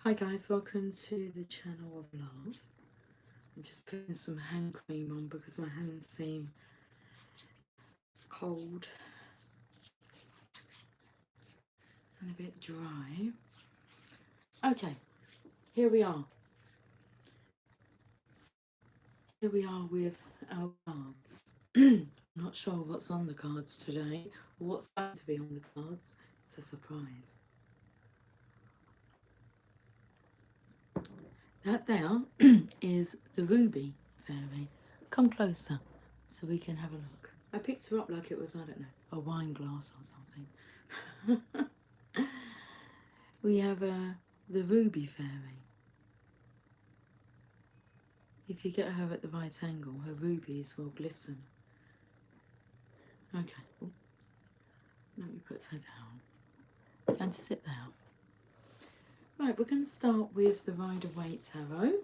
Hi guys, welcome to the channel of love. I'm just putting some hand cream on because my hands seem cold and a bit dry. Okay, here we are. Here we are with our cards. I'm not sure what's on the cards today or what's going to be on the cards. It's a surprise. That there is the Ruby Fairy. Come closer so we can have a look. I picked her up like it was, I don't know, a wine glass or something. We have the Ruby Fairy. If you get her at the right angle, her rubies will glisten. Okay, oh, let me put her down. Going to sit there. Right, we're going to start with the Rider-Waite Tarot.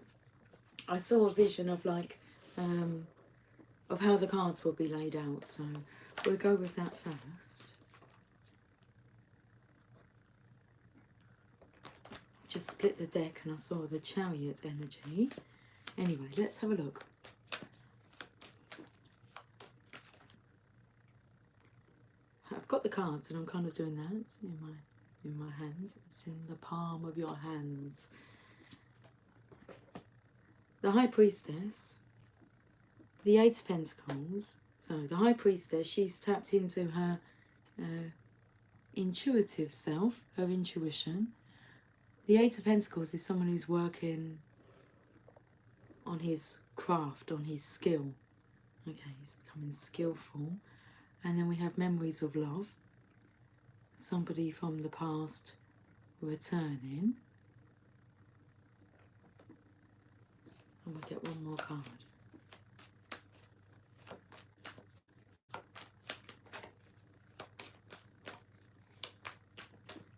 I saw a vision of of how the cards will be laid out, so we'll go with that first. Just split the deck and I saw the Chariot energy. Anyway, let's have a look. I've got the cards and I'm kind of doing that in my hands. It's in the palm of your hands. The High Priestess, the Eight of Pentacles. So the High Priestess, she's tapped into her intuitive self, her intuition. The Eight of Pentacles is someone who's working on his craft, on his skill. Okay, he's becoming skillful. And then we have Memories of Love. Somebody from the past returning. And we'll get one more card.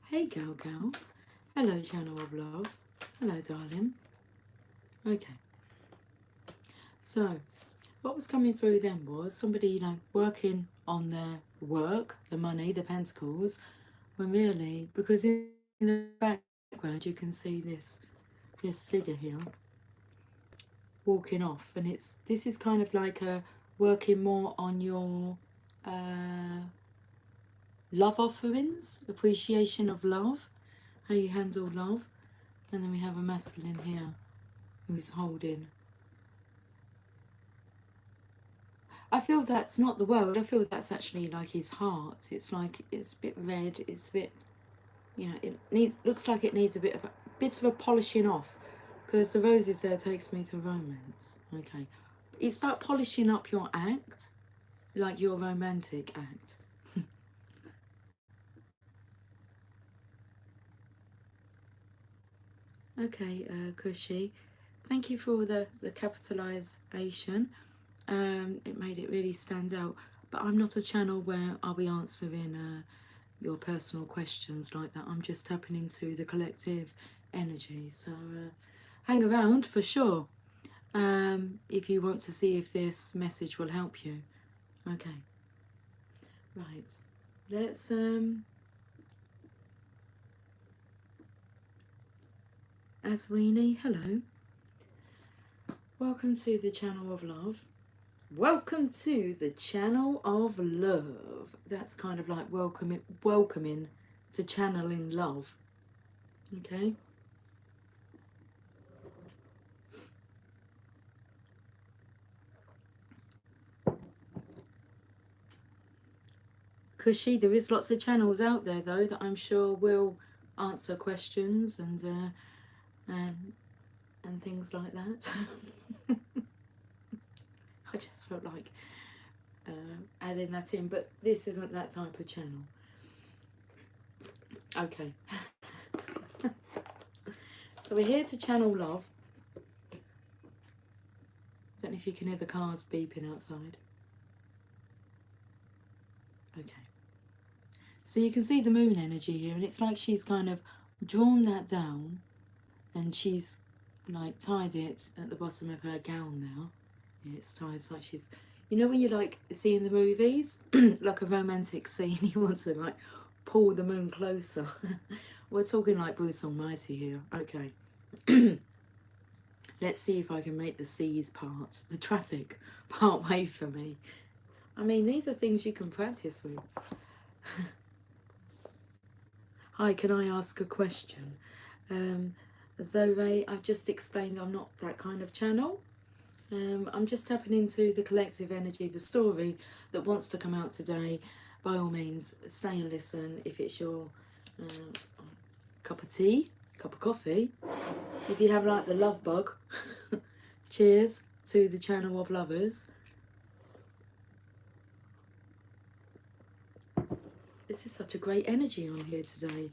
Hey Gal Gal. Hello Channel of Love. Hello darling. Okay. So, what was coming through then was somebody, you know, working on their work, the money, the pentacles, when really, because in the background you can see this figure here walking off, and this is kind of like a working more on your love offerings, appreciation of love, how you handle love. And then we have a masculine here who's holding. I feel that's not the world. I feel that's actually like his heart. It's like it's a bit red. It's a bit, you know, looks like it needs a bit of a polishing off, because the roses there takes me to romance. Okay, it's about polishing up your act, like your romantic act. Okay, Cushy, thank you for the capitalization. It made it really stand out. But I'm not a channel where I'll be answering your personal questions like that. I'm just tapping into the collective energy. So hang around for sure if you want to see if this message will help you. Okay. Right. Let's Aswini, hello. Welcome to the channel of love. Welcome to the channel of love. That's kind of like welcoming to channeling love. Okay. Cushy, there is lots of channels out there though that I'm sure will answer questions and things like that. I just felt like adding that in, but this isn't that type of channel. Okay. So we're here to channel love. Don't know if you can hear the cars beeping outside. Okay. So you can see the moon energy here, and it's like she's kind of drawn that down and she's like tied it at the bottom of her gown now. Yeah, it's tied, it's like she's, you know when you like see in the movies, like a romantic scene, you want to like pull the moon closer. We're talking like Bruce Almighty here. Okay. Let's see if I can make the seas part, the traffic part way for me. I mean, these are things you can practice with. Hi, can I ask a question? Zoe, I've just explained I'm not that kind of channel. I'm just tapping into the collective energy, the story that wants to come out today. By all means, stay and listen if it's your cup of tea, cup of coffee. If you have like the love bug, cheers to the channel of lovers. This is such a great energy on here today.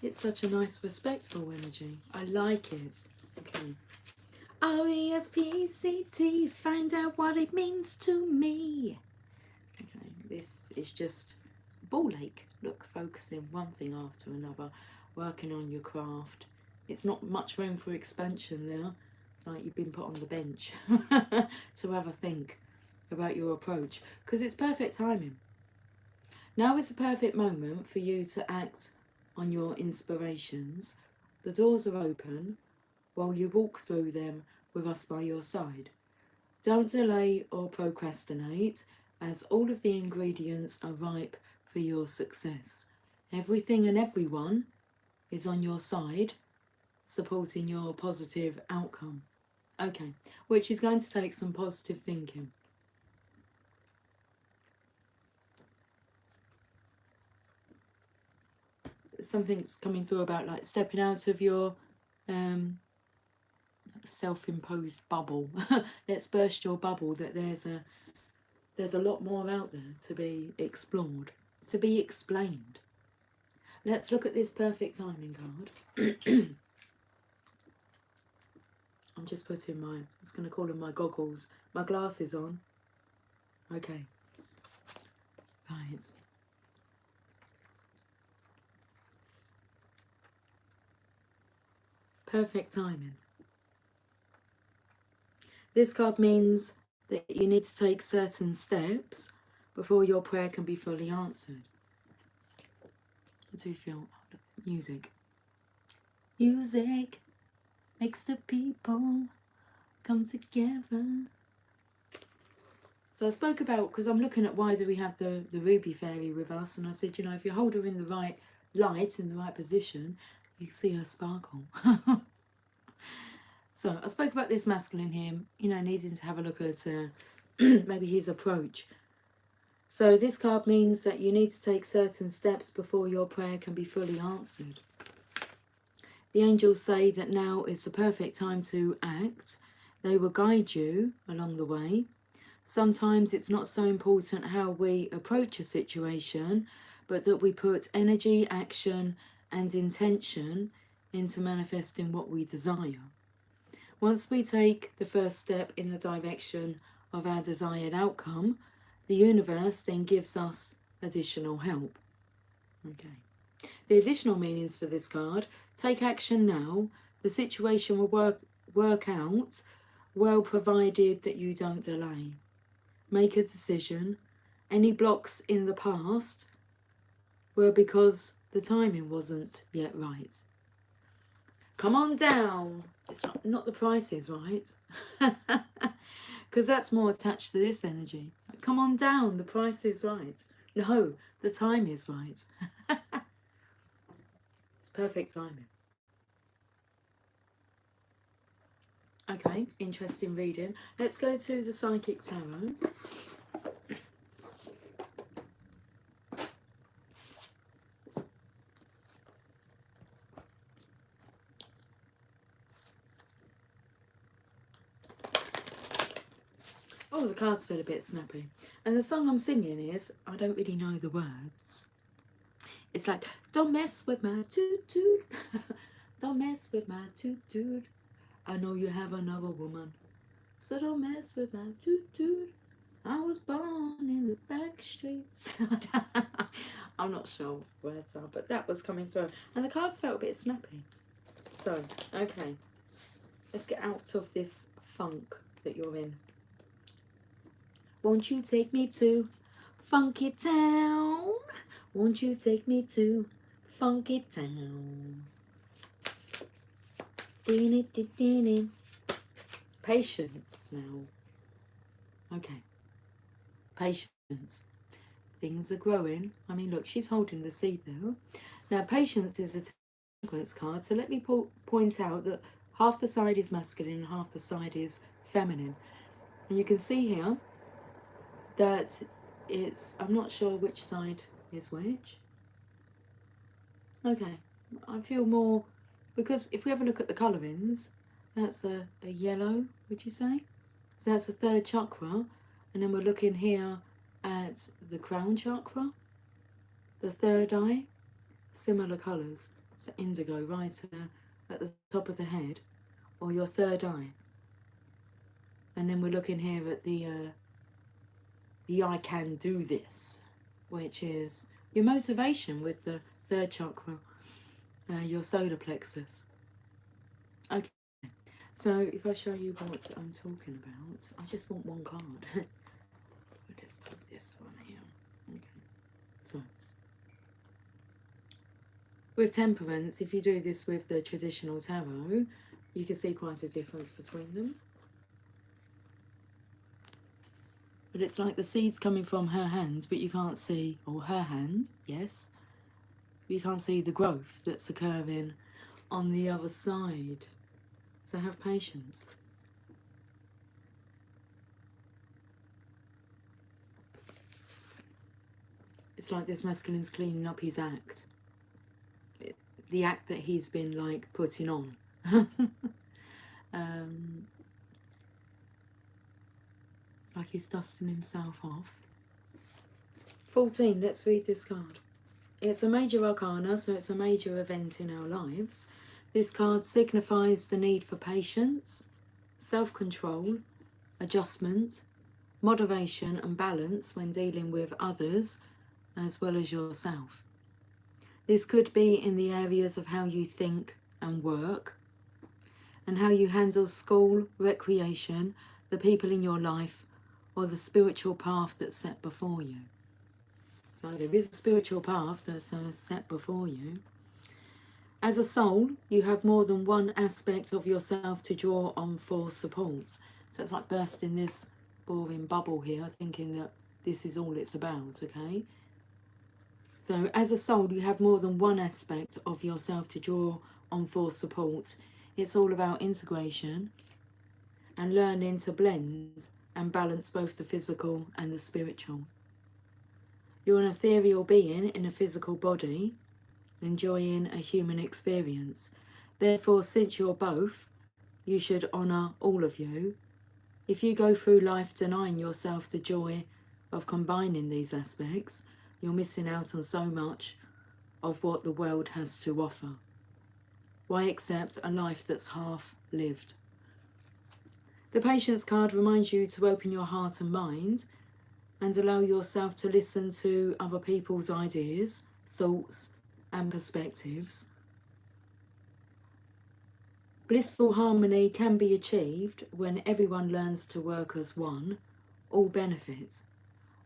It's such a nice, respectful energy. I like it. Okay. R-E-S-P-E-C-T, find out what it means to me. Okay, this is just ball ache. Look, focusing one thing after another, working on your craft. It's not much room for expansion there. It's like you've been put on the bench to have a think about your approach, because it's perfect timing. Now is a perfect moment for you to act on your inspirations. The doors are open while you walk through them with us by your side. Don't delay or procrastinate, as all of the ingredients are ripe for your success. Everything and everyone is on your side, supporting your positive outcome. Okay, which is going to take some positive thinking. Something's coming through about like stepping out of your self-imposed bubble. Let's burst your bubble, that there's a lot more out there to be explored, to be explained. Let's look at this perfect timing card. I'm just putting my, I was going to call them my goggles, my glasses on. Okay. Right. Perfect timing. This card means that you need to take certain steps before your prayer can be fully answered. I do feel music. Music makes the people come together. So I spoke about, because I'm looking at why do we have the ruby fairy with us, and I said, you know, if you hold her in the right light, in the right position, you can see her sparkle. So I spoke about this masculine here, you know, needing to have a look at maybe his approach. So this card means that you need to take certain steps before your prayer can be fully answered. The angels say that now is the perfect time to act. They will guide you along the way. Sometimes it's not so important how we approach a situation, but that we put energy, action, and intention into manifesting what we desire. Once we take the first step in the direction of our desired outcome, the universe then gives us additional help. Okay. The additional meanings for this card: take action now. The situation will work out well, provided that you don't delay. Make a decision. Any blocks in the past were because the timing wasn't yet right. Come on down. It's not the price is right. Because that's more attached to this energy. Come on down, the price is right. No, the time is right. It's perfect timing. Okay, interesting reading. Let's go to the Psychic Tarot. Oh, the cards feel a bit snappy. And the song I'm singing is, I don't really know the words. It's like, don't mess with my toot-toot. Don't mess with my toot-toot. I know you have another woman, so don't mess with my toot-toot. I was born in the back streets. I'm not sure what words are, but that was coming through. And the cards felt a bit snappy. So, okay. Let's get out of this funk that you're in. Won't you take me to Funky Town? Won't you take me to funky town. Patience now. Okay. Patience. Things are growing. I mean, look, she's holding the seed there. Now, patience is a temperance card. So let me point out that half the side is masculine and half the side is feminine. And you can see here that it's, I'm not sure which side is which. Okay, I feel more, because if we have a look at the colourings, that's a yellow, would you say? So that's the third chakra. And then we're looking here at the crown chakra, the third eye, similar colours. So indigo right at the top of the head, or your third eye. And then we're looking here at the I can do this, which is your motivation with the third chakra, your solar plexus. Okay, so if I show you what I'm talking about, I just want one card. I'll just take this one here. Okay, so with temperance, if you do this with the traditional tarot, you can see quite a difference between them. But it's like the seeds coming from her hands, but you can't see, or her hand, yes, but you can't see the growth that's occurring on the other side. So have patience. It's like this masculine's cleaning up his act. The act that he's been like putting on. Like he's dusting himself off. 14, let's read this card. It's a major arcana, so it's a major event in our lives. This card signifies the need for patience, self-control, adjustment, moderation and balance when dealing with others as well as yourself. This could be in the areas of how you think and work, and how you handle school, recreation, the people in your life, or the spiritual path that's set before you. So there is a spiritual path that's set before you. As a soul, you have more than one aspect of yourself to draw on for support. So it's like bursting this boring bubble here, thinking that this is all it's about, okay? So as a soul, you have more than one aspect of yourself to draw on for support. It's all about integration and learning to blend and balance both the physical and the spiritual. You're an ethereal being in a physical body, enjoying a human experience. Therefore, since you're both, you should honour all of you. If you go through life denying yourself the joy of combining these aspects, you're missing out on so much of what the world has to offer. Why accept a life that's half lived? The Patience card reminds you to open your heart and mind and allow yourself to listen to other people's ideas, thoughts and perspectives. Blissful harmony can be achieved when everyone learns to work as one, all benefit.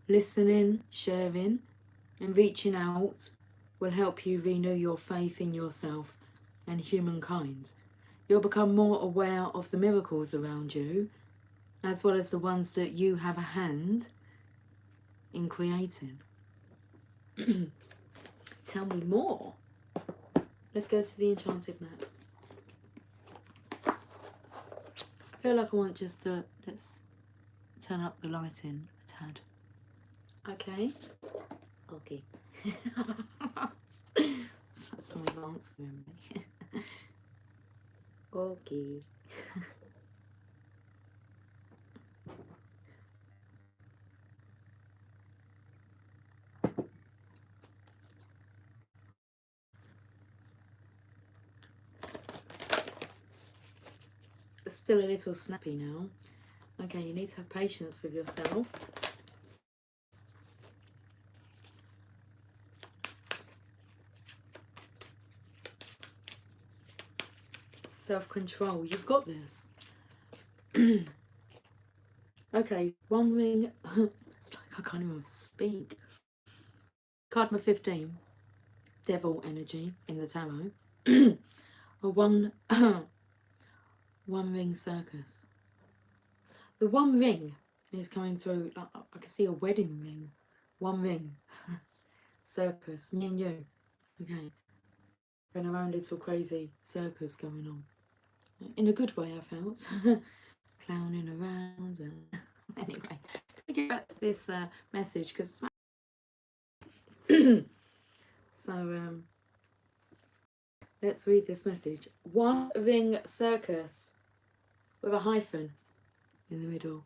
Listening, sharing and reaching out will help you renew your faith in yourself and humankind. You'll become more aware of the miracles around you, as well as the ones that you have a hand in creating. Tell me more. Let's go to the enchanted map. I feel like I want just to, let's turn up the lighting a tad. Okay. Okay. It's like someone's answering me. Okay. Still a little snappy now. Okay, you need to have patience with yourself. Self-control, you've got this. Okay, one ring. It's like I can't even speak. Card number 15. devil energy in the tarot. A one ring circus. The one ring is coming through. I can see a wedding ring. One ring. Circus. Me and you. Okay. And our own little crazy circus going on. In a good way, I felt. Clowning around and anyway. Let me get back to this message because so let's read this message. One ring circus with a hyphen in the middle.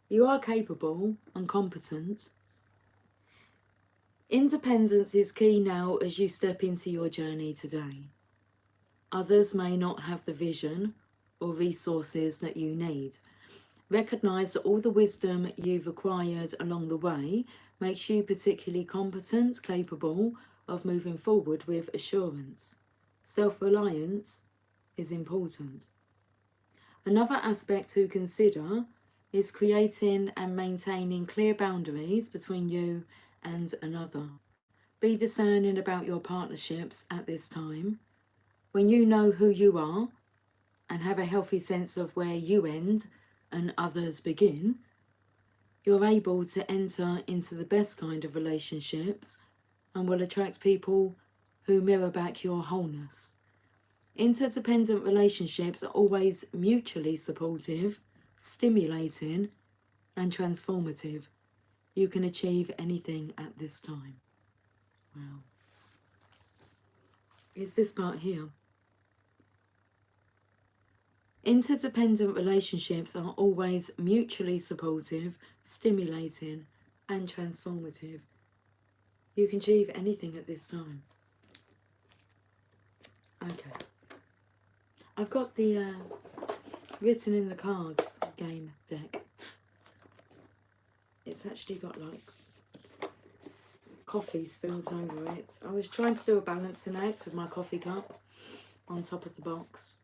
You are capable and competent. Independence is key now as you step into your journey today. Others may not have the vision or resources that you need. Recognise that all the wisdom you've acquired along the way makes you particularly competent, capable of moving forward with assurance. Self-reliance is important. Another aspect to consider is creating and maintaining clear boundaries between you and another. Be discerning about your partnerships at this time. When you know who you are and have a healthy sense of where you end and others begin, you're able to enter into the best kind of relationships and will attract people who mirror back your wholeness. Interdependent relationships are always mutually supportive, stimulating, and transformative. You can achieve anything at this time. Wow. It's this part here. Interdependent relationships are always mutually supportive, stimulating, and transformative. You can achieve anything at this time. Okay. I've got the written in the cards game deck. It's actually got like coffee spilled over it. I was trying to do a balancing act with my coffee cup on top of the box.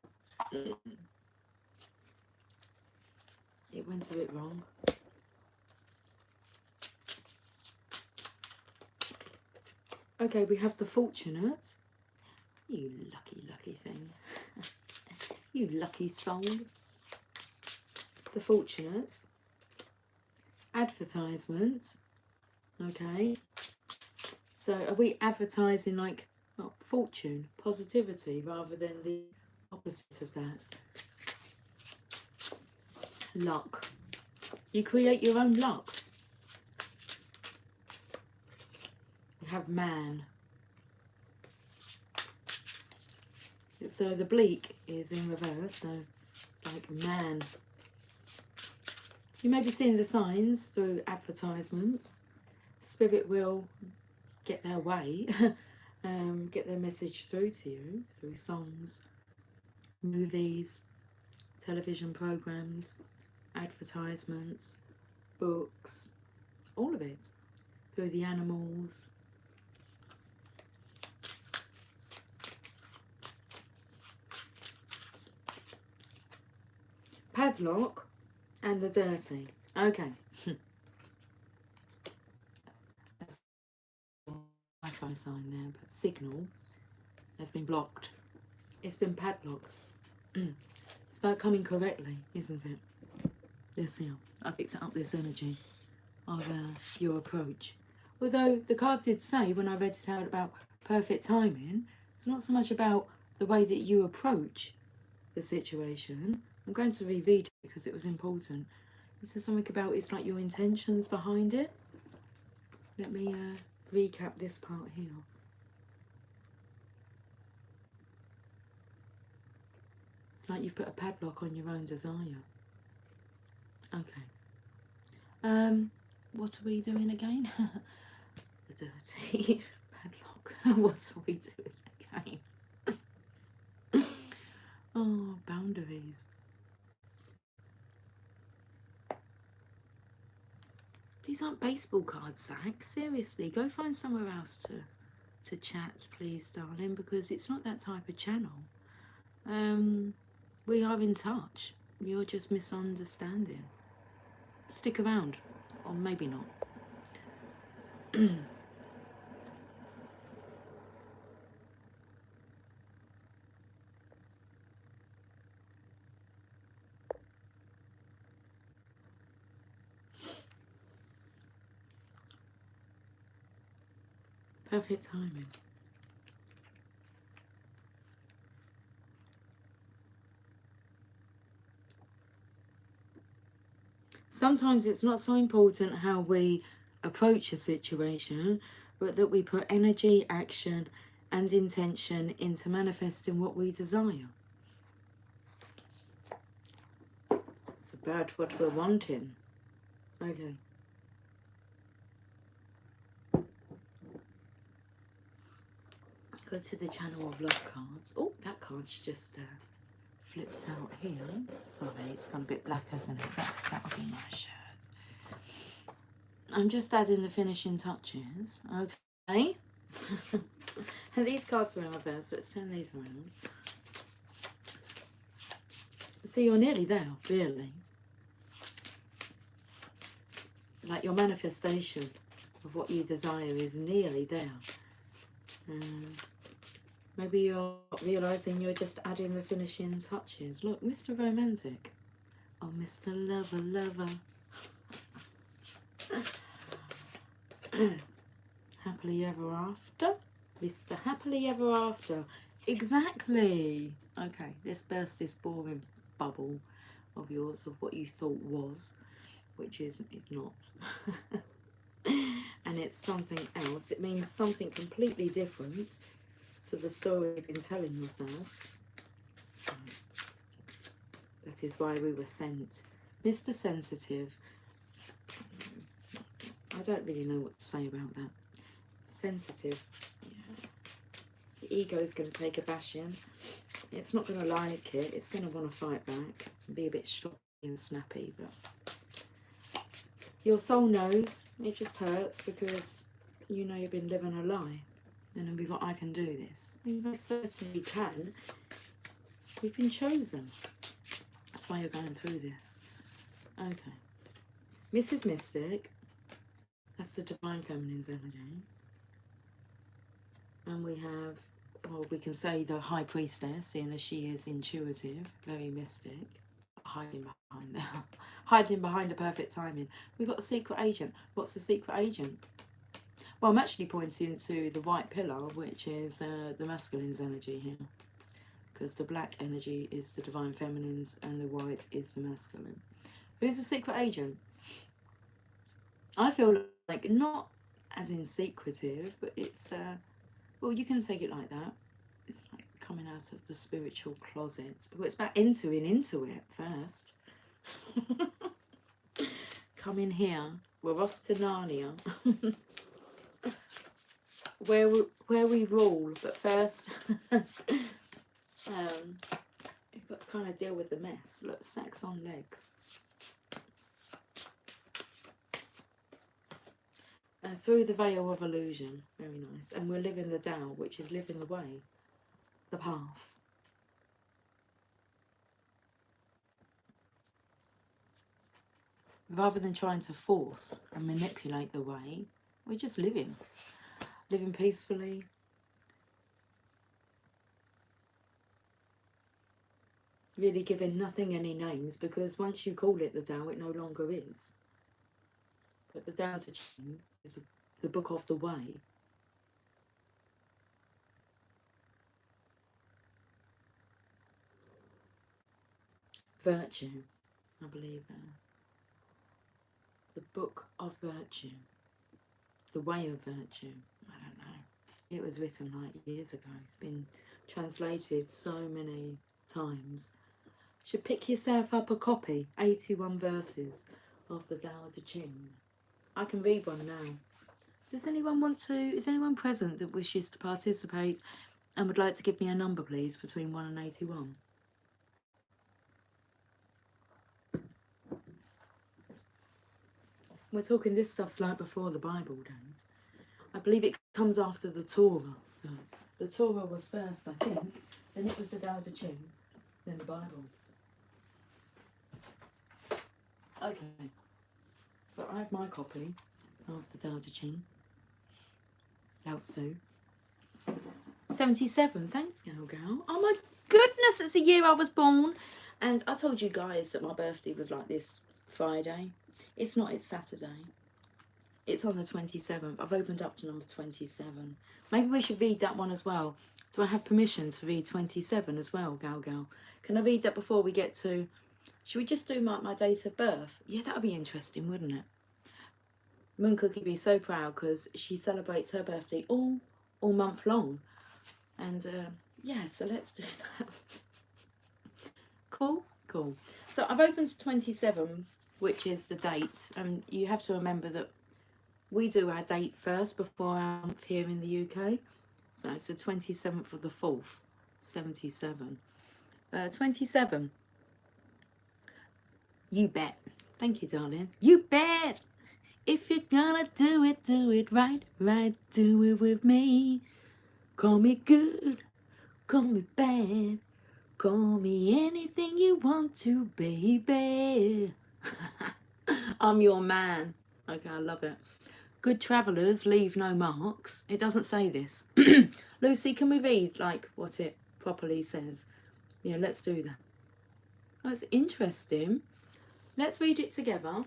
It went a bit wrong. Okay, we have the Fortunate. You lucky, lucky thing. You lucky soul. The Fortunate. Advertisement. Okay. So are we advertising like fortune, positivity, rather than the opposite of that? Luck. You create your own luck. You have man. So the bleak is in reverse, so it's like man. You may be seeing the signs through advertisements. Spirit will get their way, get their message through to you through songs, movies, television programs, advertisements, books, all of it, through the animals. Padlock and the dirty. Okay. Wi-Fi sign there, but signal has been blocked. It's been padlocked. It's about coming correctly, isn't it? This here, I picked up this energy of your approach. Although the card did say when I read it out about perfect timing, it's not so much about the way that you approach the situation. I'm going to reread it because it was important. It says something about it's like your intentions behind it. Let me recap this part here. It's like you've put a padlock on your own desire. Okay. What are we doing again? The dirty padlock. What are we doing again? Oh, boundaries. These aren't baseball cards, Zach. Seriously, go find somewhere else to chat, please, darling, because it's not that type of channel. We are in touch. You're just misunderstanding. Stick around, or maybe not. Perfect timing. Sometimes it's not so important how we approach a situation, but that we put energy, action, and intention into manifesting what we desire. It's about what we're wanting. Okay. Go to the Channel of Love cards. Oh, that card's just flipped out here. Sorry, it's gone a bit black, hasn't it? That'll be my shirt. I'm just adding the finishing touches. Okay. And these cards are in reverse. Let's turn these around. So you're nearly there, really. Like your manifestation of what you desire is nearly there. Maybe you're realising you're just adding the finishing touches. Look, Mr. Romantic. Oh, Mr. Lover, lover. Happily ever after. Mr. Happily ever after. Exactly. Okay, let's burst this boring bubble of yours of what you thought was, which is not. And it's something else. It means something completely different to the story you've been telling yourself. So, that is why we were sent. Mr. Sensitive. I don't really know what to say about that. Sensitive. Yeah. The ego is going to take a bashing. It's not going to like it. It's going to want to fight back and be a bit strong and snappy. But your soul knows. It just hurts because you know you've been living a lie. And then we've got, I can do this. You most certainly can. You've been chosen. That's why you're going through this. Okay. Mrs. Mystic. That's the Divine Feminine's energy. And we have, well, we can say the High Priestess, seeing as she is intuitive, very mystic, hiding behind the perfect timing. We've got the Secret Agent. What's the Secret Agent? Well, I'm actually pointing to the white pillar, which is the masculine's energy here. Because the black energy is the Divine Feminine's and the white is the masculine. Who's the Secret Agent? I feel like not as in secretive, but it's, well, you can take it like that. It's like coming out of the spiritual closet. Well, it's about entering into it first. Come in here. We're off to Narnia. where we rule, but first you've got to kind of deal with the mess. Look, sex on legs. Through the veil of illusion. Very nice. And we're living the Tao, which is living the way, the path. Rather than trying to force and manipulate the way, we're just living peacefully. Really giving nothing any names, because once you call it the Tao, it no longer is. But the Tao Te Ching is the book of the way. Virtue, I believe. The book of virtue. The way of virtue. I don't know. It was written like years ago. It's been translated so many times. You should pick yourself up a copy. 81 verses of the Tao Te Ching. I can read one now. Does anyone want to? Is anyone present that wishes to participate and would like to give me a number, please, between 1 and 81? We're talking this stuff's like before the Bible days. I believe it comes after the Torah. The Torah was first, I think. Then it was the Tao Te Ching. Then the Bible. Okay. So I have my copy of the Tao Te Ching. Lao Tzu. 77. Thanks, Gal. Oh my goodness, it's the year I was born. And I told you guys that my birthday was like this Friday. It's not, it's Saturday. It's on the 27th. I've opened up to number 27. Maybe we should read that one as well. Do I have permission to read 27 as well, Gal? Can I read that before we get to... Should we just do my date of birth? Yeah, that would be interesting, wouldn't it? Moon Cookie would be so proud because she celebrates her birthday all month long. And yeah, so let's do that. Cool. So I've opened to 27, which is the date. And you have to remember that we do our date first before our month here in the UK. So it's the 27th of the 4th, 77. 27. You bet. Thank you, darling. You bet. If you're gonna do it right. Do it with me. Call me good, call me bad. Call me anything you want to, baby. I'm your man. Okay, I love it. Good travellers leave no marks. It doesn't say this. Lucy, can we read like what it properly says? Yeah, let's do that. Oh, it's interesting. Let's read it together.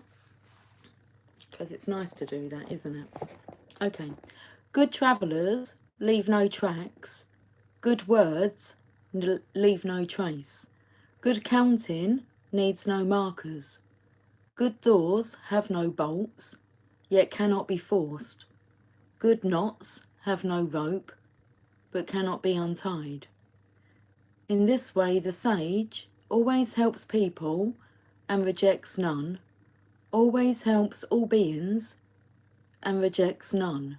Because it's nice to do that, isn't it? Okay. Good travellers leave no tracks. Good words leave no trace. Good counting needs no markers. Good doors have no bolts, yet cannot be forced. Good knots have no rope, but cannot be untied. In this way the sage always helps people and rejects none, always helps all beings and rejects none.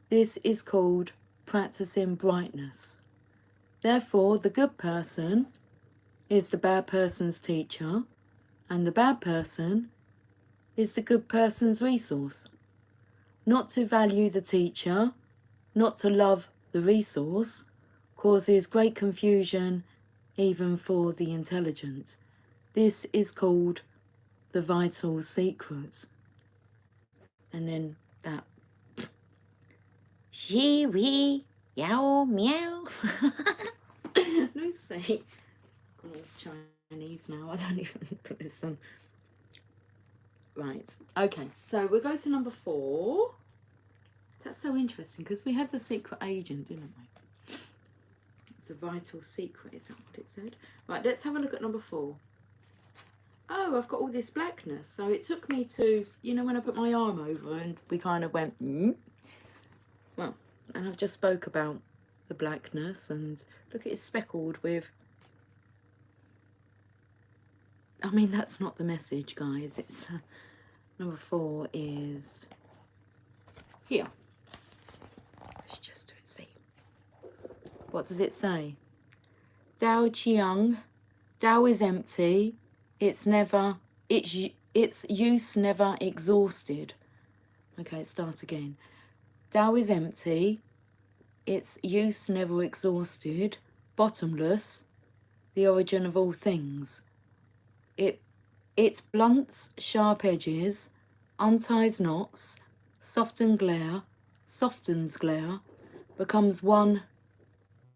This is called practicing brightness. Therefore, the good person is the bad person's teacher, and the bad person is the good person's resource. Not to value the teacher, not to love the resource, causes great confusion even for the intelligent. This is called the vital secret. And then that. She, we, yow, meow. Lucy. I'm going off Chinese now. I don't even put this on. Right. Okay. So we'll go to number 4. That's so interesting because we had the secret agent, didn't we? It's a vital secret. Is that what it said? Right. Let's have a look at number 4. Oh, I've got all this blackness. So it took me to, you know, when I put my arm over and we kind of went, well, and I've just spoke about the blackness and look, it's speckled with, I mean, that's not the message, guys. It's number 4 is here. Let's just do it, see. What does it say? Dao Qiang, Dao is empty. It's use never exhausted. Okay, start again. Dao is empty. Its use never exhausted. Bottomless. The origin of all things. It blunts sharp edges, unties knots, softens glare, becomes one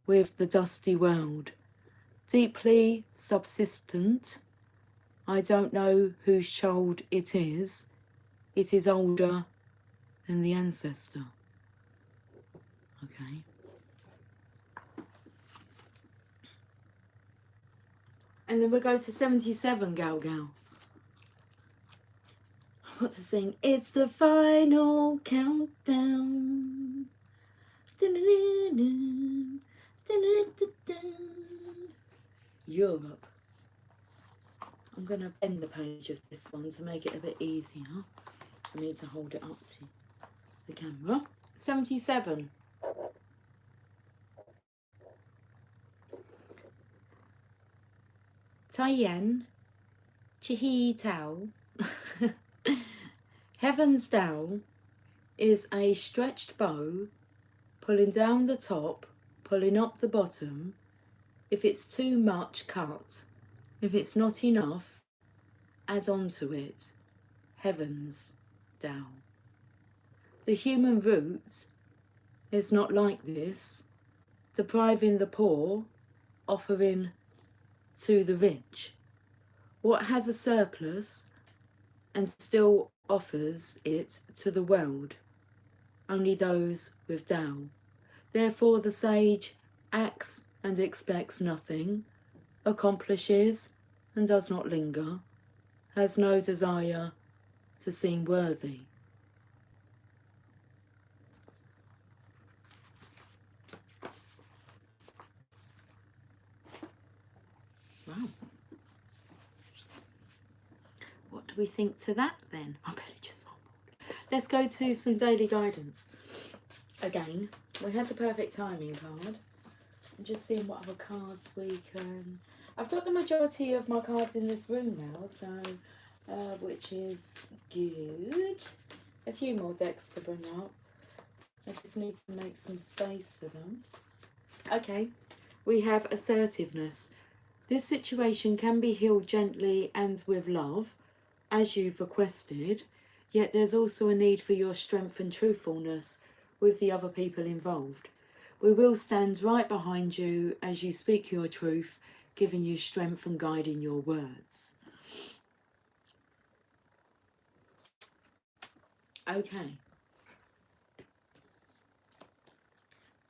with the dusty world. Deeply subsistent. I don't know whose child it is. It is older than the ancestor. Okay. And then we'll go to 77, Gal. I want to sing, it's the final countdown. Europe. I'm going to bend the page of this one to make it a bit easier for me to hold it up to the camera. 77. Taiyan, Chihi Tao. Heaven's Tao is a stretched bow, pulling down the top, pulling up the bottom. If it's too much, cut. If it's not enough, add on to it. Heaven's Tao. The human root is not like this, depriving the poor, offering to the rich. What has a surplus and still offers it to the world, only those with Tao. Therefore the sage acts and expects nothing, accomplishes and does not linger, has no desire to seem worthy. Wow. What do we think to that then? I bet it just fumbled. Let's go to some daily guidance. Again, we had the perfect timing card. I'm just seeing what other cards we can... I've got the majority of my cards in this room now, so which is good. A few more decks to bring up. I just need to make some space for them. Okay, we have assertiveness. This situation can be healed gently and with love, as you've requested, yet there's also a need for your strength and truthfulness with the other people involved. We will stand right behind you as you speak your truth, giving you strength and guiding your words. Okay.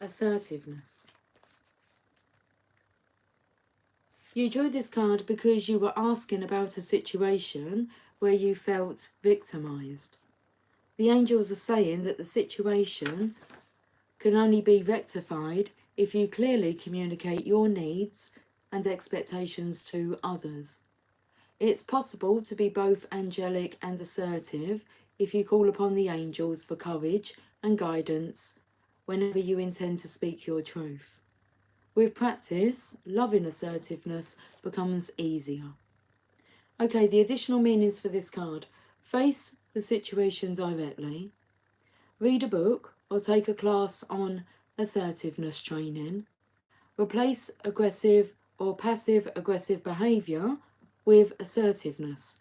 Assertiveness. You drew this card because you were asking about a situation where you felt victimised. The angels are saying that the situation can only be rectified if you clearly communicate your needs and expectations to others. It's possible to be both angelic and assertive if you call upon the angels for courage and guidance whenever you intend to speak your truth. With practice, loving assertiveness becomes easier. Okay, the additional meanings for this card. Face the situation directly. Read a book or take a class on assertiveness training. Replace aggressive or passive-aggressive behaviour with assertiveness.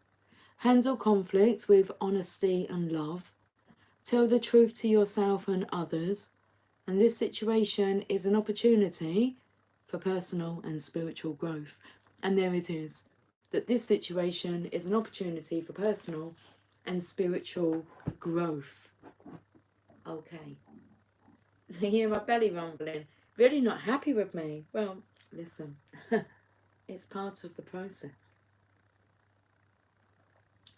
Handle conflict with honesty and love. Tell the truth to yourself and others. And this situation is an opportunity for personal and spiritual growth. And there it is, that this situation is an opportunity for personal and spiritual growth. Okay. You hear my belly rumbling. Really not happy with me. Well, listen, it's part of the process.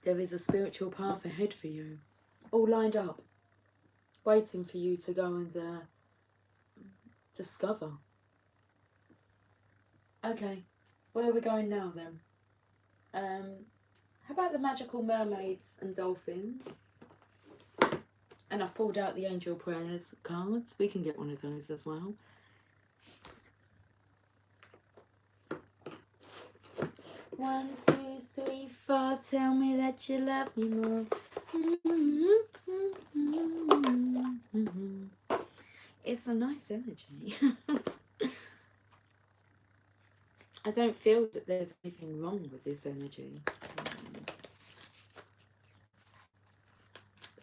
There is a spiritual path ahead for you, all lined up, waiting for you to go and discover. Okay, where are we going now then? How about the magical mermaids and dolphins? And I've pulled out the angel prayers cards. We can get one of those as well. One, two, three, four. Tell me that you love me more. It's a nice energy. I don't feel that there's anything wrong with this energy.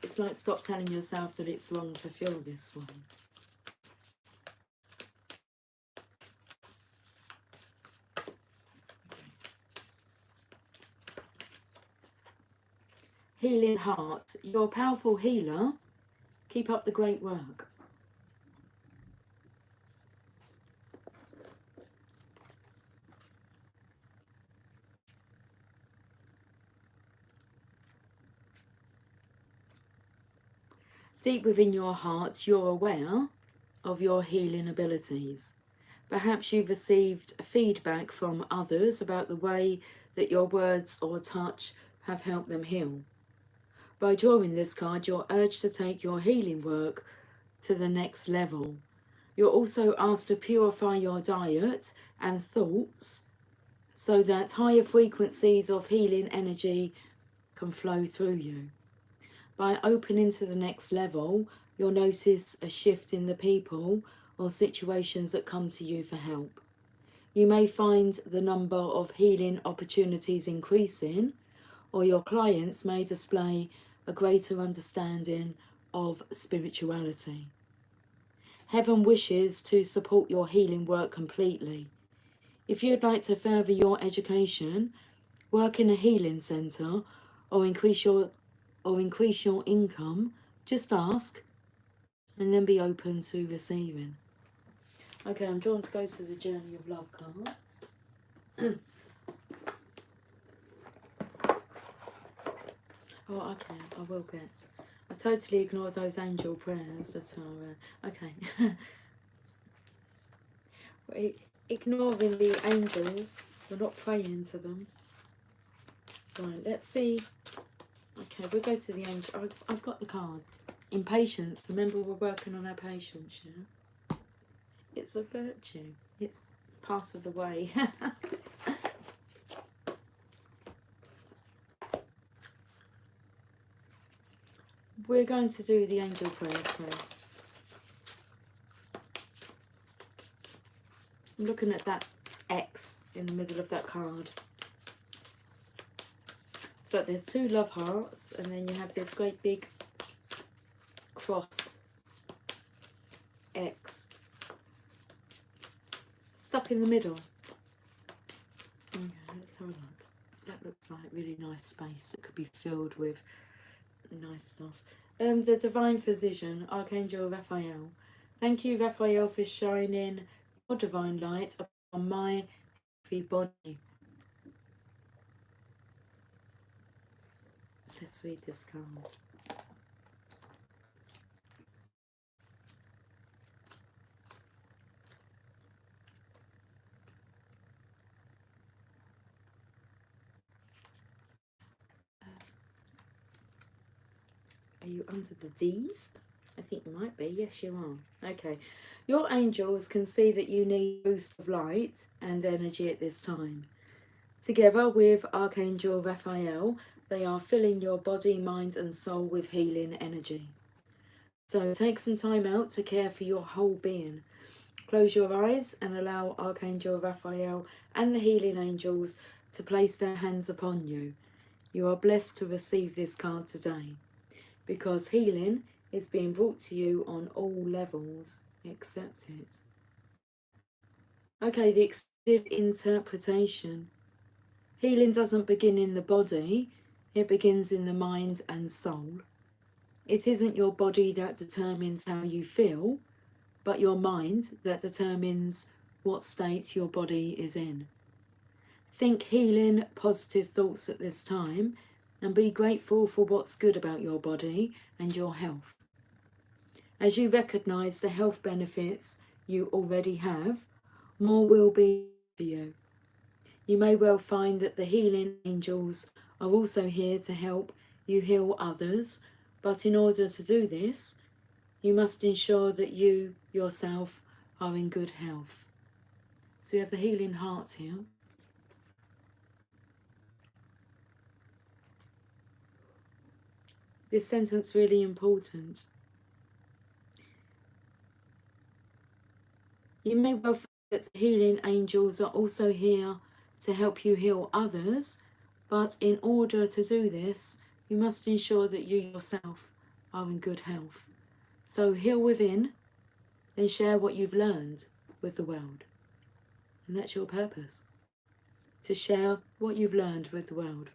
It's like, stop telling yourself that it's wrong to feel this one. Healing heart. You're a powerful healer. Keep up the great work. Deep within your heart, you're aware of your healing abilities. Perhaps you've received feedback from others about the way that your words or touch have helped them heal. By drawing this card, you're urged to take your healing work to the next level. You're also asked to purify your diet and thoughts so that higher frequencies of healing energy can flow through you. By opening to the next level, you'll notice a shift in the people or situations that come to you for help. You may find the number of healing opportunities increasing, or your clients may display a greater understanding of spirituality. Heaven wishes to support your healing work completely. If you'd like to further your education, work in a healing centre, or increase your or increase your income, just ask and then be open to receiving. Okay, I'm drawn to go to the Journey of Love cards. Oh, okay, I will get. I totally ignored those angel prayers that are... okay. Ignoring the angels, we're not praying to them. Right, let's see. Okay, we'll go to the angel. I've got the card. Impatience. Remember, we're working on our patience, yeah? It's a virtue. It's part of the way. We're going to do the angel prayers first. I'm looking at that X in the middle of that card. So like there's two love hearts, and then you have this great big cross X stuck in the middle. Okay, let's have a look. That looks like really nice space that could be filled with nice stuff. The Divine Physician, Archangel Raphael. Thank you, Raphael, for shining your divine light upon my heavy body. Let's read this card. Are you under the D's? I think you might be. Yes, you are. Okay. Your angels can see that you need a boost of light and energy at this time. Together with Archangel Raphael, they are filling your body, mind and soul with healing energy. So take some time out to care for your whole being. Close your eyes and allow Archangel Raphael and the healing angels to place their hands upon you. You are blessed to receive this card today, because healing is being brought to you on all levels. Accept it. Okay, the extended interpretation. Healing doesn't begin in the body, it begins in the mind and soul. It isn't your body that determines how you feel, but your mind that determines what state your body is in. Think healing, positive thoughts at this time, and be grateful for what's good about your body and your health. As you recognise the health benefits you already have, more will be to you. You may well find that the healing angels are also here to help you heal others, but in order to do this, you must ensure that you yourself are in good health. So you have the healing heart here. This sentence is really important. You may well find that the healing angels are also here to help you heal others, but in order to do this, you must ensure that you yourself are in good health. So heal within, then share what you've learned with the world. And that's your purpose, to share what you've learned with the world.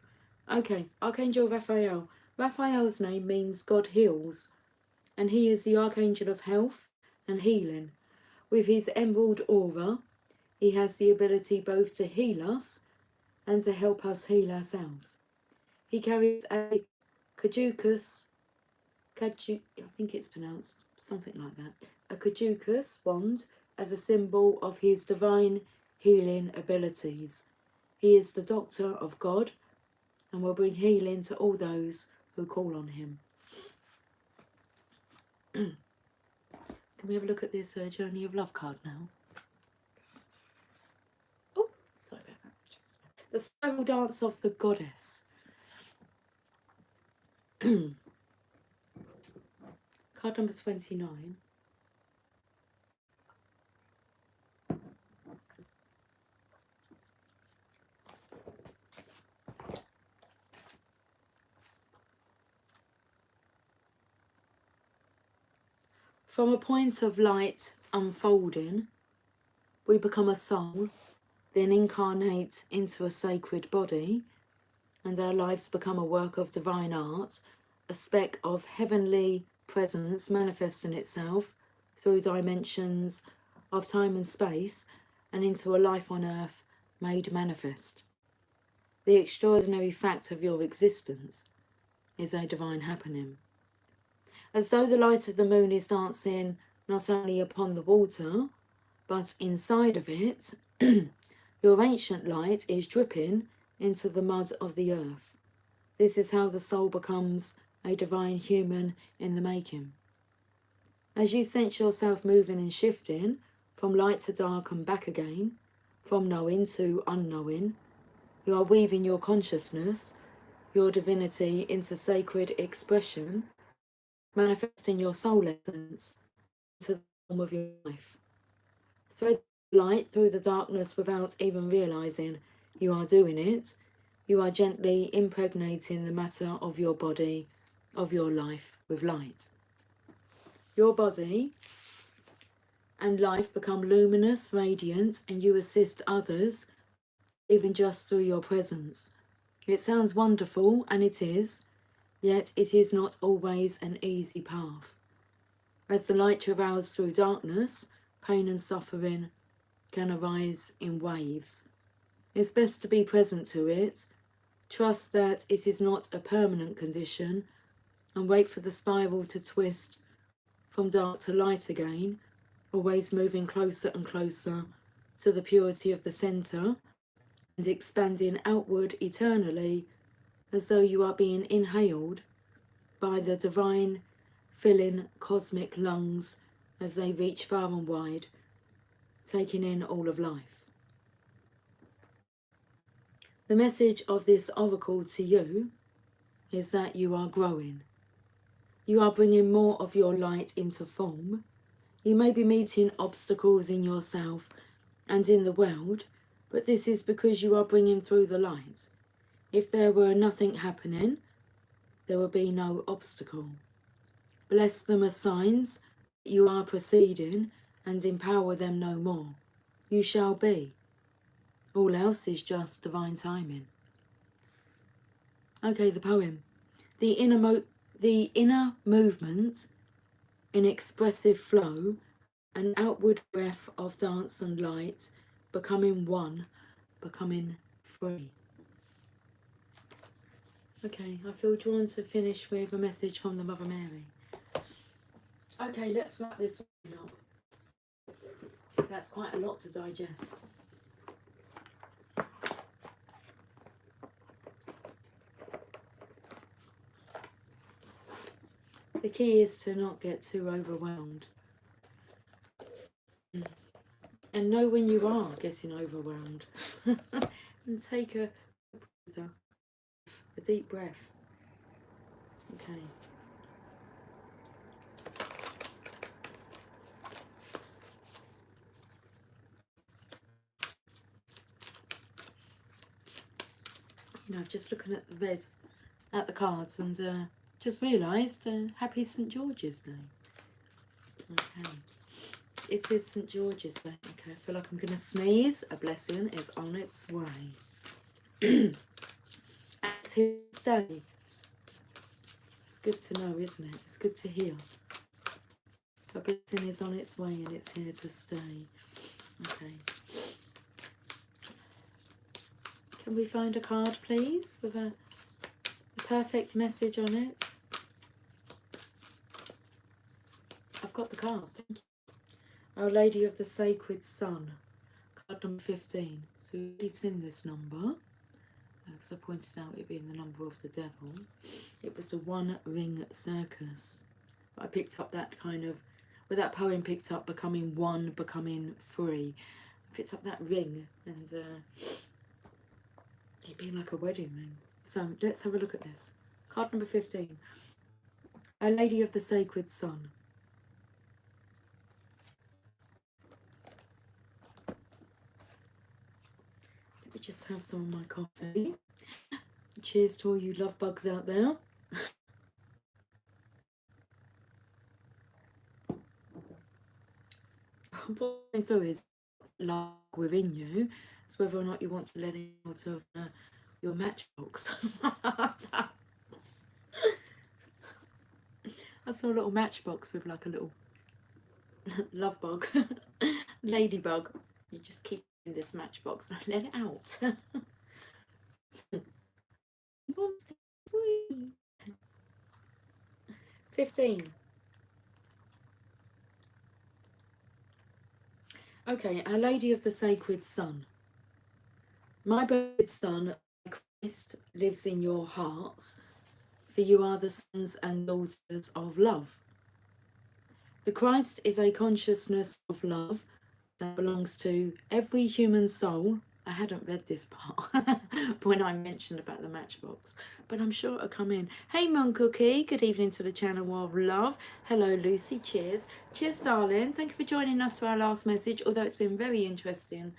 Okay, Archangel Raphael. Raphael's name means God heals, and he is the Archangel of health and healing. With his emerald aura, he has the ability both to heal us and to help us heal ourselves. He carries a caduceus, I think it's pronounced something like that, a caduceus wand as a symbol of his divine healing abilities. He is the doctor of God and will bring healing to all those who call on him. Can we have a look at this Journey of Love card now? Oh, sorry about that. The Spiral Dance of the Goddess. Card number 29. From a point of light unfolding, we become a soul, then incarnate into a sacred body, and our lives become a work of divine art a speck of heavenly presence manifesting itself through dimensions of time and space and into a life on earth made manifest. The extraordinary fact of your existence is a divine happening. As though the light of the moon is dancing not only upon the water, but inside of it, your ancient light is dripping into the mud of the earth. This is how the soul becomes a divine human in the making. As you sense yourself moving and shifting from light to dark and back again, from knowing to unknowing, you are weaving your consciousness, your divinity into sacred expression, manifesting your soul essence into the form of your life. Thread light through the darkness without even realizing you are doing it. You are gently impregnating the matter of your body, of your life, with light. Your body and life become luminous, radiant, and you assist others, even just through your presence. It sounds wonderful, and it is, yet it is not always an easy path. As the light travels through darkness, pain and suffering can arise in waves. It's best to be present to it, trust that it is not a permanent condition, and wait for the spiral to twist from dark to light again, always moving closer and closer to the purity of the centre and expanding outward eternally as though you are being inhaled by the divine filling cosmic lungs as they reach far and wide, taking in all of life. The message of this oracle to you is that you are growing. You are bringing more of your light into form. You may be meeting obstacles in yourself and in the world, but this is because you are bringing through the light. If there were nothing happening, there would be no obstacle. Bless them as signs that you are proceeding and empower them no more. You shall be. All else is just divine timing. Okay, the poem. The inner movement in expressive flow, an outward breath of dance and light, becoming one, becoming free. Okay, I feel drawn to finish with a message from the Mother Mary. Okay, let's wrap this up. That's quite a lot to digest. The key is to not get too overwhelmed. And know when you are getting overwhelmed. And take a deep breath. Okay. You know, just looking at the cards and just realised happy St George's Day. Okay. It is St George's Day. Okay, I feel like I'm going to sneeze. A blessing is on its way. It's here to stay. It's good to know, isn't it? It's good to hear. A blessing is on its way and it's here to stay. Okay. Can we find a card, please, with a perfect message on it? I've got the card, thank you. Our Lady of the Sacred Sun, card number 15. So we've already seen this number, because I pointed out it being the number of the devil. It was the One Ring Circus. I picked up that kind of, where that poem picked up becoming one, becoming free. I picked up that ring and it being like a wedding ring. So let's have a look at this. Card number 15. Our Lady of the Sacred Sun. Let me just have some of my coffee. Cheers to all you love bugs out there. What I'm going through is love within you. It's whether or not you want to let it out of your matchbox. I saw a little matchbox with like a little love bug, ladybug. You just keep in this matchbox and let it out. 15. Okay, Our Lady of the Sacred Son. My beloved Son, Christ, lives in your hearts, for you are the sons and daughters of love. The Christ is a consciousness of love that belongs to every human soul. I hadn't read this part when I mentioned about the matchbox, but I'm sure it'll come in. Hey Moon Cookie, good evening to the channel of love. Hello Lucy, cheers. Cheers darling, thank you for joining us for our last message, although it's been very interesting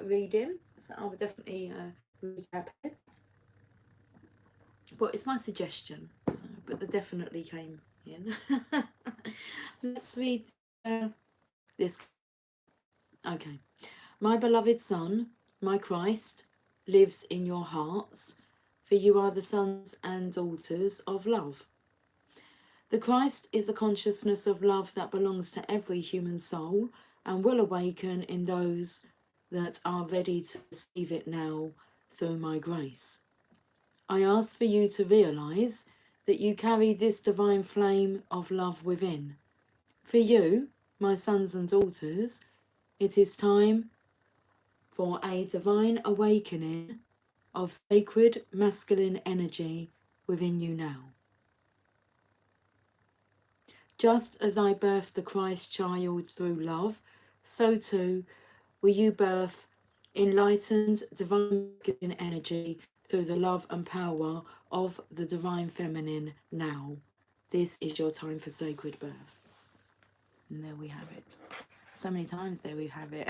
reading, so I will definitely recap it. But it's my suggestion, so, but they definitely came in. Let's read this. Okay. My beloved Son, my Christ, lives in your hearts, for you are the sons and daughters of love. The Christ is a consciousness of love that belongs to every human soul and will awaken in those that are ready to receive it now through my grace. I ask for you to realize that you carry this divine flame of love within. For you, my sons and daughters, it is time for a divine awakening of sacred masculine energy within you now. Just as I birthed the Christ child through love, so too will you birth enlightened divine masculine energy through the love and power of the divine feminine now. This is your time for sacred birth. And there we have it. So many times there we have it.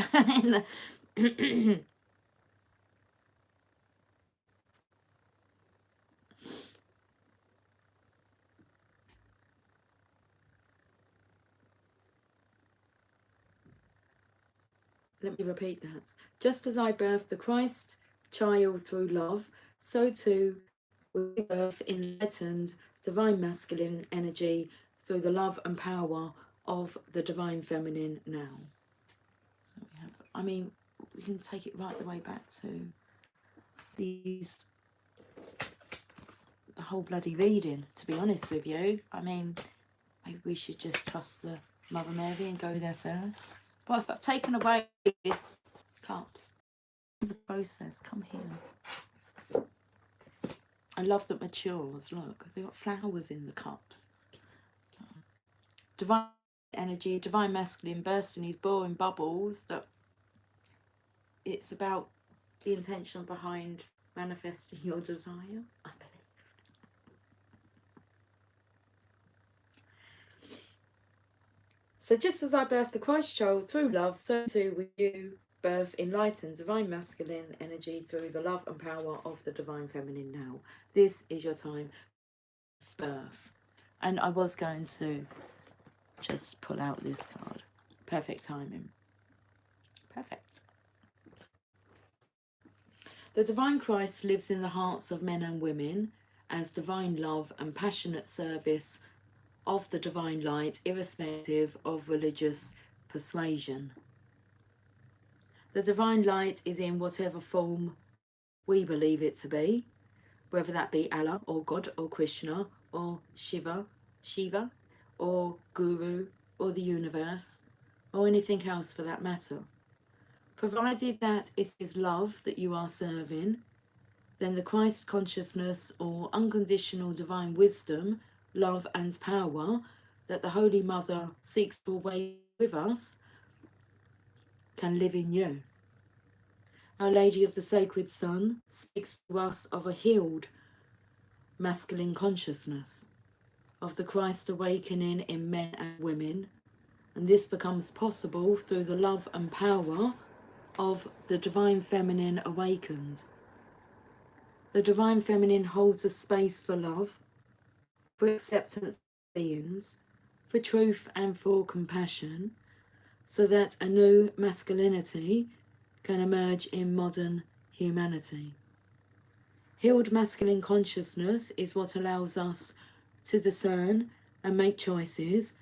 Let me repeat that. Just as I birthed the Christ child through love, so too will we birth enlightened divine masculine energy through the love and power of the divine feminine now. So we have, I mean, we can take it right the way back to the whole bloody reading, to be honest with you. I mean, maybe we should just trust the Mother Mary and go there first. But if I've taken away this cups, the process, come here. I love that matures, look, they've got flowers in the cups. So, divine energy, divine masculine bursting these boring bubbles, that it's about the intention behind manifesting your desire, I believe. So just as I birthed the Christ child through love, so too will you birth enlightened divine masculine energy through the love and power of the divine feminine now. This is your time for birth. And I was going to just pull out this card. Perfect timing. Perfect. The divine Christ lives in the hearts of men and women as divine love and passionate service of the divine light, irrespective of religious persuasion. The divine light is in whatever form we believe it to be, whether that be Allah or God or Krishna or Shiva, or Guru or the universe or anything else for that matter. Provided that it is love that you are serving, then the Christ consciousness or unconditional divine wisdom, love and power that the Holy Mother seeks to awaken with us can live in you. Our Lady of the Sacred Son speaks to us of a healed masculine consciousness, of the Christ awakening in men and women, and this becomes possible through the love and power of the divine feminine awakened. The divine feminine holds a space for love, for acceptance of beings, for truth and for compassion, so that a new masculinity can emerge in modern humanity. Healed masculine consciousness is what allows us to discern and make choices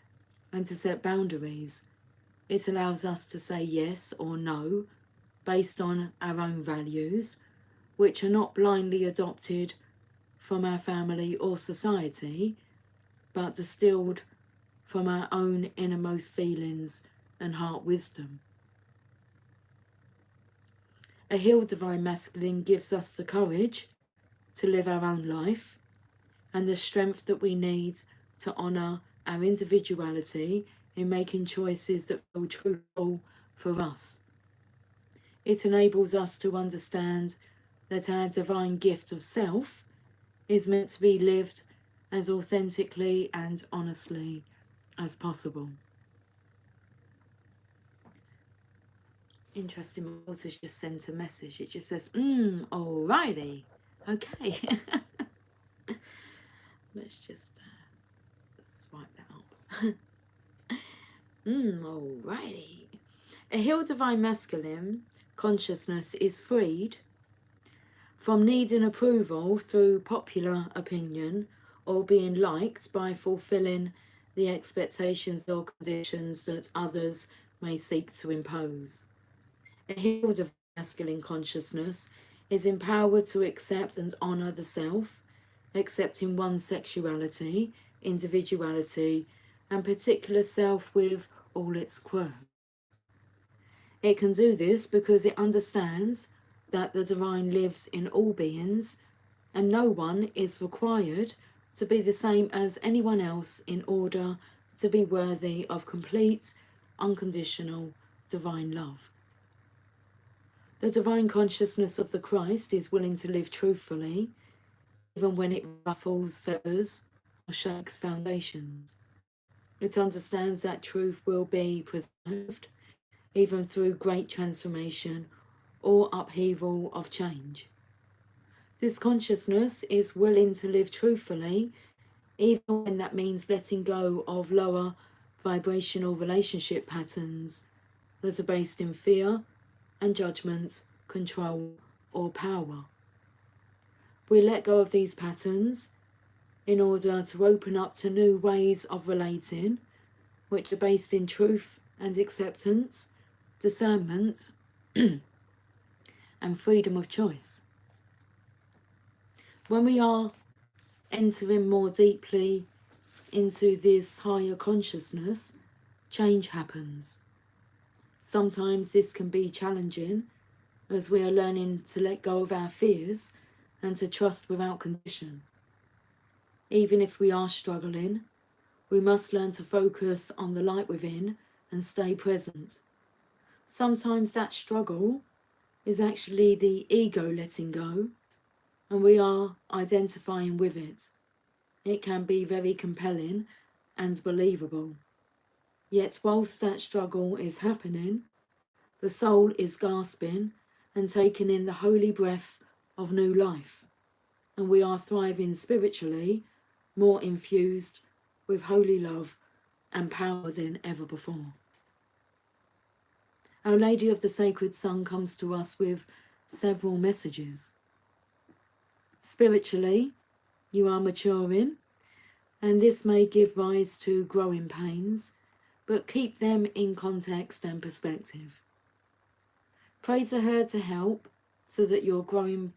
and to set boundaries. It allows us to say yes or no based on our own values, which are not blindly adopted from our family or society, but distilled from our own innermost feelings and heart wisdom. A healed divine masculine gives us the courage to live our own life and the strength that we need to honour our individuality in making choices that feel truthful for us. It enables us to understand that our divine gift of self is meant to be lived as authentically and honestly as possible. Interesting, my daughter's just sent a message. It just says, alrighty, okay. Let's just swipe that up. Alrighty. A healed divine masculine consciousness is freed from needing approval through popular opinion or being liked by fulfilling the expectations or conditions that others may seek to impose. A healed masculine consciousness is empowered to accept and honour the self, accepting one's sexuality, individuality, and particular self with all its quirks. It can do this because it understands that the divine lives in all beings, and no one is required to be the same as anyone else in order to be worthy of complete, unconditional, divine love. The divine consciousness of the Christ is willing to live truthfully, even when it ruffles feathers or shakes foundations. It understands that truth will be preserved, even through great transformation or upheaval of change. This consciousness is willing to live truthfully, even when that means letting go of lower vibrational relationship patterns that are based in fear and judgment, control, or power. We let go of these patterns in order to open up to new ways of relating, which are based in truth and acceptance, discernment, and freedom of choice. When we are entering more deeply into this higher consciousness, change happens. Sometimes this can be challenging as we are learning to let go of our fears and to trust without condition. Even if we are struggling, we must learn to focus on the light within and stay present. Sometimes that struggle is actually the ego letting go, and we are identifying with it. It can be very compelling and believable. Yet whilst that struggle is happening, the soul is gasping and taking in the holy breath of new life, and we are thriving spiritually, more infused with holy love and power than ever before. Our Lady of the Sacred Sun comes to us with several messages. Spiritually, you are maturing, and this may give rise to growing pains, but keep them in context and perspective. Pray to her to help so that your growing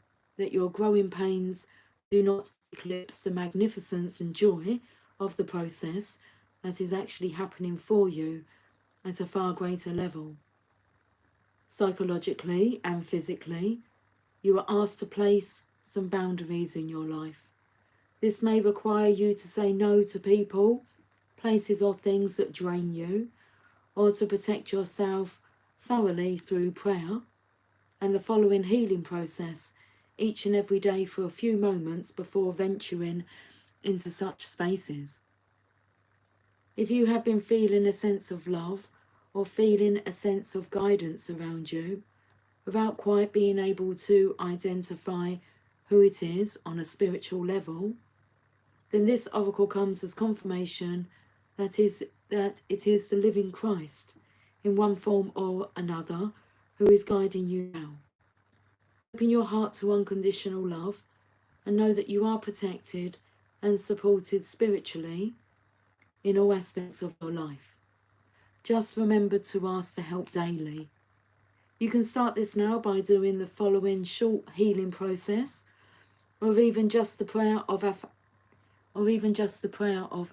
pains do not eclipse the magnificence and joy of the process that is actually happening for you at a far greater level. Psychologically and physically, you are asked to place some boundaries in your life. This may require you to say no to people, places or things that drain you, or to protect yourself thoroughly through prayer and the following healing process each and every day for a few moments before venturing into such spaces. If you have been feeling a sense of love or feeling a sense of guidance around you without quite being able to identify who it is on a spiritual level, then this oracle comes as confirmation that it is the living Christ in one form or another who is guiding you now. Open your heart to unconditional love and know that you are protected and supported spiritually, in all aspects of your life. Just remember to ask for help daily. You can start this now by doing the following short healing process, or even just the prayer of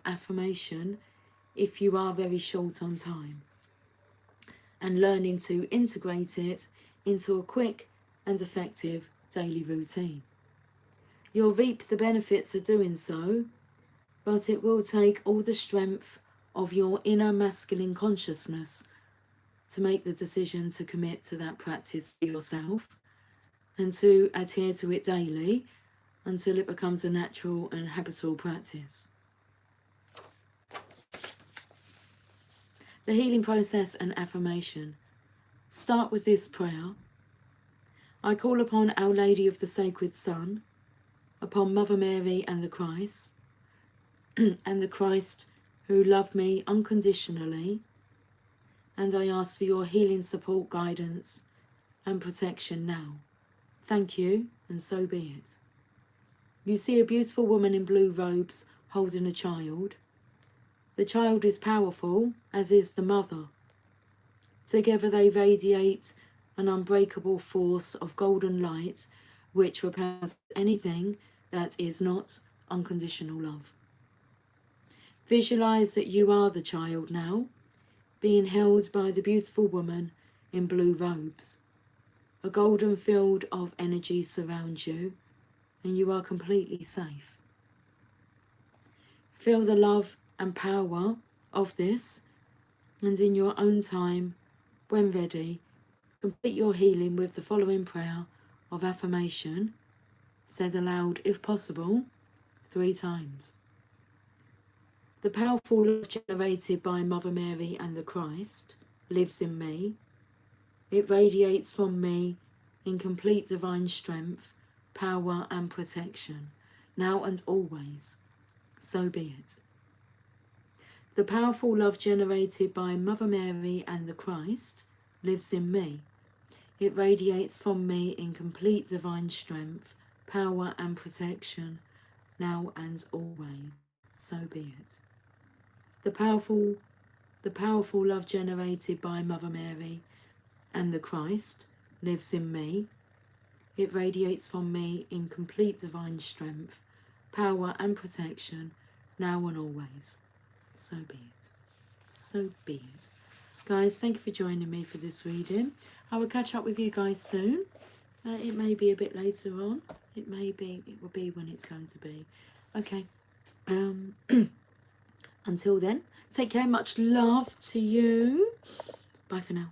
affirmation if you are very short on time, and learning to integrate it into a quick and effective daily routine. You'll reap the benefits of doing so, but it will take all the strength of your inner masculine consciousness to make the decision to commit to that practice for yourself and to adhere to it daily until it becomes a natural and habitual practice. The healing process and affirmation. Start with this prayer. I call upon Our Lady of the Sacred Son, upon Mother Mary and the Christ, and the Christ who loved me unconditionally, and I ask for your healing support, guidance and protection now. Thank you, and so be it. You see a beautiful woman in blue robes holding a child. The child is powerful, as is the mother. Together they radiate an unbreakable force of golden light which repels anything that is not unconditional love. Visualize that you are the child now, being held by the beautiful woman in blue robes. A golden field of energy surrounds you, and you are completely safe. Feel the love and power of this, and in your own time, when ready, complete your healing with the following prayer of affirmation, said aloud if possible, 3 times. The powerful love generated by Mother Mary and the Christ lives in me. It radiates from me in complete divine strength, power and protection, now and always. So be it. The powerful love generated by Mother Mary and the Christ lives in me. It radiates from me in complete divine strength, power and protection, now and always. So be it. The powerful love generated by Mother Mary and the Christ lives in me. It radiates from me in complete divine strength, power and protection, now and always. So be it. So be it. Guys, thank you for joining me for this reading. I will catch up with you guys soon. It may be a bit later on. It will be when it's going to be. Okay. Until then, take care. Much love to you. Bye for now.